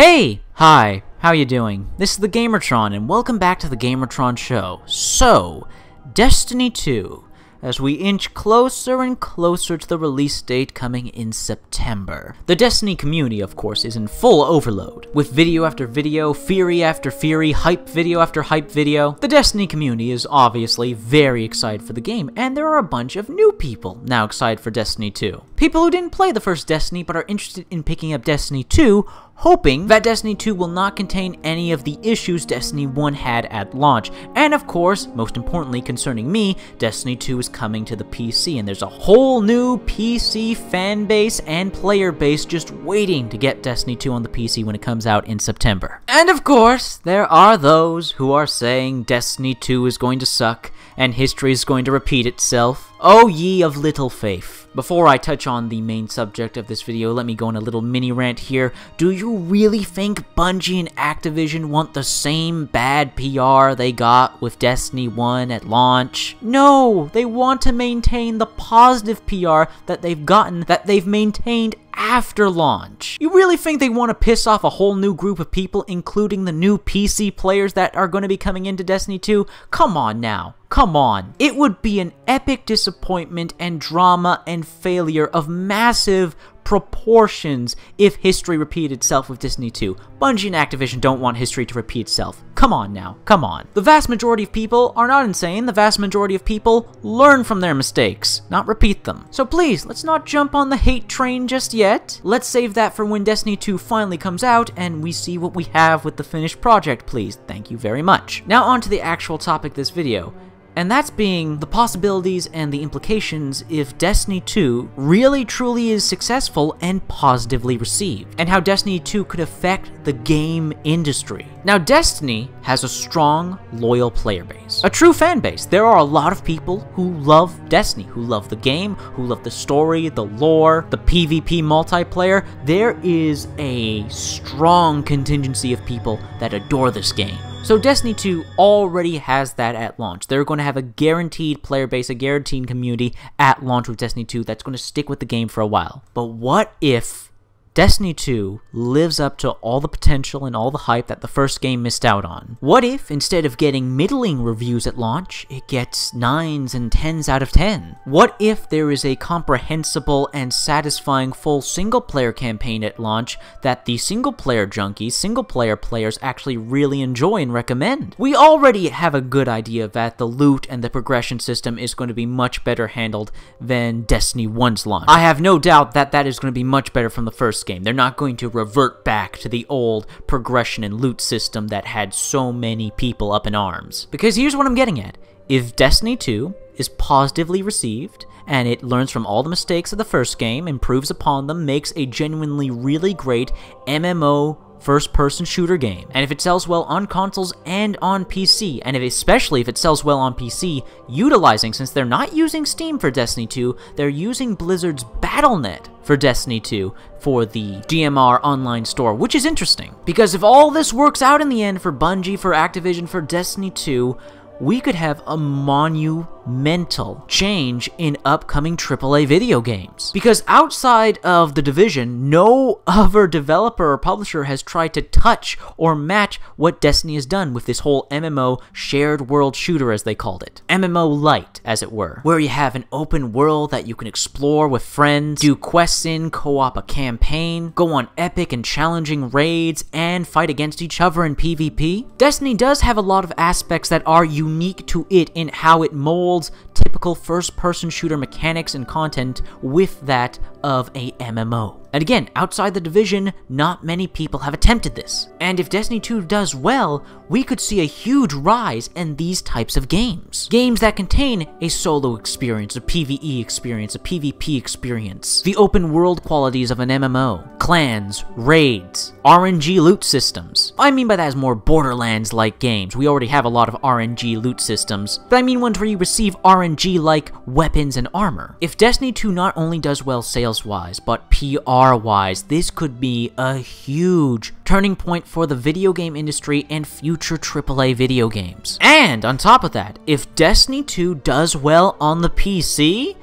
Hey! Hi, how you doing? This is the Gamertron, and welcome back to the Gamertron Show. So, Destiny 2, as we inch closer and closer to the release date coming in September. The Destiny community, of course, is in full overload. With video after video, theory after theory, hype video after hype video, the Destiny community is obviously very excited for the game, and there are a bunch of new people now excited for Destiny 2. People who didn't play the first Destiny but are interested in picking up Destiny 2, hoping that Destiny 2 will not contain any of the issues Destiny 1 had at launch. And of course, most importantly concerning me, Destiny 2 is coming to the PC, and there's a whole new PC fan base and player base just waiting to get Destiny 2 on the PC when it comes out in September. And of course, there are those who are saying Destiny 2 is going to suck, and history is going to repeat itself. O ye of little faith. Before I touch on the main subject of this video, let me go on a little mini rant here. Do you really think Bungie and Activision want the same bad PR they got with Destiny 1 at launch? No, they want to maintain the positive PR that they've gotten, that they've maintained after launch. You really think they want to piss off a whole new group of people, including the new PC players that are going to be coming into Destiny 2? Come on now. Come on. It would be an epic disappointment and drama and failure of massive proportions if history repeated itself with Destiny 2. Bungie and Activision don't want history to repeat itself. Come on now, come on. The vast majority of people are not insane. The vast majority of people learn from their mistakes, not repeat them. So please, let's not jump on the hate train just yet. Let's save that for when Destiny 2 finally comes out and we see what we have with the finished project, please. Thank you very much. Now on to the actual topic of this video. And that's being the possibilities and the implications if Destiny 2 really truly is successful and positively received, and how Destiny 2 could affect the game industry. Now, Destiny has a strong, loyal player base, a true fan base. There are a lot of people who love Destiny, who love the game, who love the story, the lore, the PvP multiplayer. There is a strong contingency of people that adore this game. So Destiny 2 already has that at launch. They're going to have a guaranteed player base, a guaranteed community at launch with Destiny 2 that's going to stick with the game for a while. But what if Destiny 2 lives up to all the potential and all the hype that the first game missed out on? What if, instead of getting middling reviews at launch, it gets 9s and 10s out of 10? What if there is a comprehensible and satisfying full single-player campaign at launch that the single-player junkies, single-player players actually really enjoy and recommend? We already have a good idea that the loot and the progression system is going to be much better handled than Destiny 1's launch. I have no doubt that that is going to be much better from the first game. They're not going to revert back to the old progression and loot system that had so many people up in arms. Because here's what I'm getting at. If Destiny 2 is positively received, and it learns from all the mistakes of the first game, improves upon them, makes a genuinely really great MMO first-person shooter game, and if it sells well on consoles and on PC, and especially if it sells well on PC, utilizing, since they're not using Steam for Destiny 2, they're using Blizzard's Battle.net for Destiny 2 for the DMR online store, which is interesting. Because if all this works out in the end for Bungie, for Activision, for Destiny 2, we could have a monumental change in upcoming AAA video games. Because outside of The Division, no other developer or publisher has tried to touch or match what Destiny has done with this whole MMO shared world shooter, as they called it. MMO light, as it were, where you have an open world that you can explore with friends, do quests in, co-op a campaign, go on epic and challenging raids, and fight against each other in PvP. Destiny does have a lot of aspects that are unique to it in how it molds typical first-person shooter mechanics and content with that of a MMO. And again, outside The Division, not many people have attempted this. And if Destiny 2 does well, we could see a huge rise in these types of games. Games that contain a solo experience, a PvE experience, a PvP experience, the open world qualities of an MMO, clans, raids, RNG loot systems. I mean by that as more Borderlands-like games. We already have a lot of RNG loot systems, but I mean ones where you receive RNG-like weapons and armor. If Destiny 2 not only does well sales-wise, but PR-wise, this could be a huge turning point for the video game industry and future AAA video games. And on top of that, if Destiny 2 does well on the PC,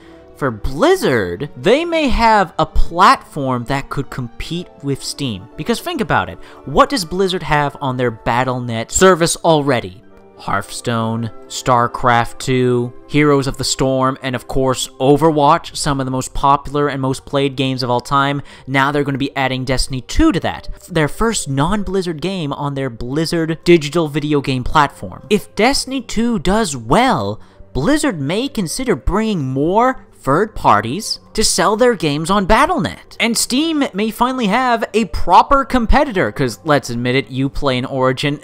for Blizzard, they may have a platform that could compete with Steam. Because think about it, what does Blizzard have on their Battle.net service already? Hearthstone, StarCraft 2, Heroes of the Storm, and of course Overwatch, some of the most popular and most played games of all time. Now they're going to be adding Destiny 2 to that, their first non-Blizzard game on their Blizzard digital video game platform. If Destiny 2 does well, Blizzard may consider bringing more third parties to sell their games on Battle.net. And Steam may finally have a proper competitor, because let's admit it, you play in Origin,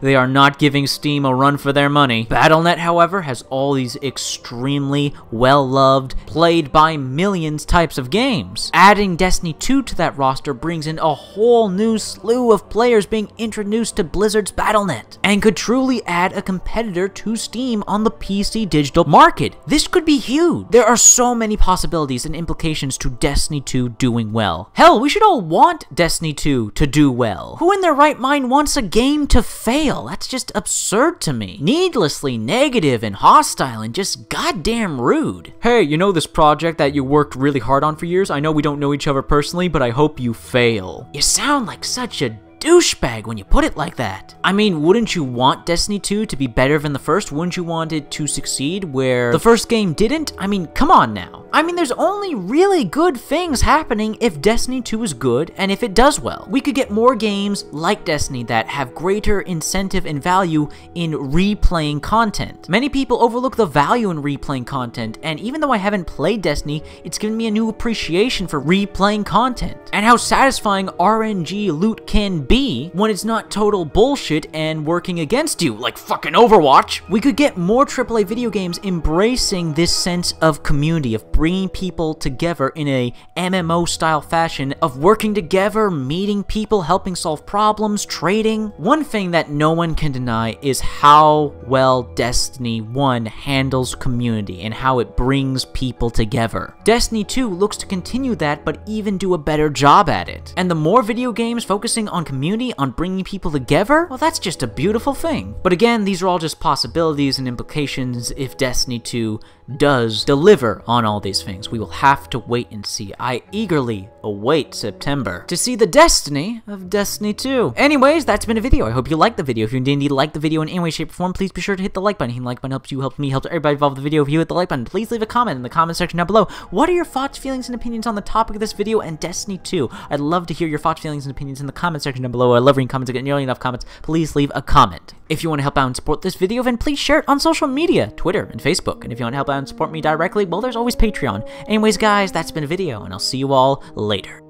they are not giving Steam a run for their money. Battle.net, however, has all these extremely well-loved, played by millions types of games. Adding Destiny 2 to that roster brings in a whole new slew of players being introduced to Blizzard's Battle.net, and could truly add a competitor to Steam on the PC digital market. This could be huge. There are so many possibilities and implications to Destiny 2 doing well. Hell, we should all want Destiny 2 to do well. Who in their right mind wants a game to fail? That's just absurd to me. Needlessly negative and hostile and just goddamn rude. Hey, you know this project that you worked really hard on for years? I know we don't know each other personally, but I hope you fail. You sound like such a douchebag when you put it like that. I mean, wouldn't you want Destiny 2 to be better than the first? Wouldn't you want it to succeed where the first game didn't? I mean, come on now. I mean, there's only really good things happening if Destiny 2 is good and if it does well. We could get more games like Destiny that have greater incentive and value in replaying content. Many people overlook the value in replaying content, and even though I haven't played Destiny, it's given me a new appreciation for replaying content and how satisfying RNG loot can be when it's not total bullshit and working against you, like fucking Overwatch. We could get more AAA video games embracing this sense of community, of bringing people together in a MMO style fashion, of working together, meeting people, helping solve problems, trading. One thing that no one can deny is how well Destiny 1 handles community and how it brings people together. Destiny 2 looks to continue that, but even do a better job at it. And the more video games focusing on community, on bringing people together, well, that's just a beautiful thing. But again, these are all just possibilities and implications if Destiny 2 does deliver on all these things. We will have to wait and see. I eagerly await September to see the destiny of Destiny 2. Anyways, that's been a video. I hope you liked the video. If you indeed liked the video in any way, shape, or form, please be sure to hit the like button. Hitting the like button helps you, helps me, helps everybody involved with the video. If you hit the like button, please leave a comment in the comment section down below. What are your thoughts, feelings, and opinions on the topic of this video and Destiny 2? I'd love to hear your thoughts, feelings, and opinions in the comment section down below. I love reading comments. I get nearly enough comments. Please leave a comment. If you want to help out and support this video, then please share it on social media, Twitter and Facebook. And if you want to help out and support me directly, well, there's always Patreon. Anyways, guys, that's been a video, and I'll see you all later.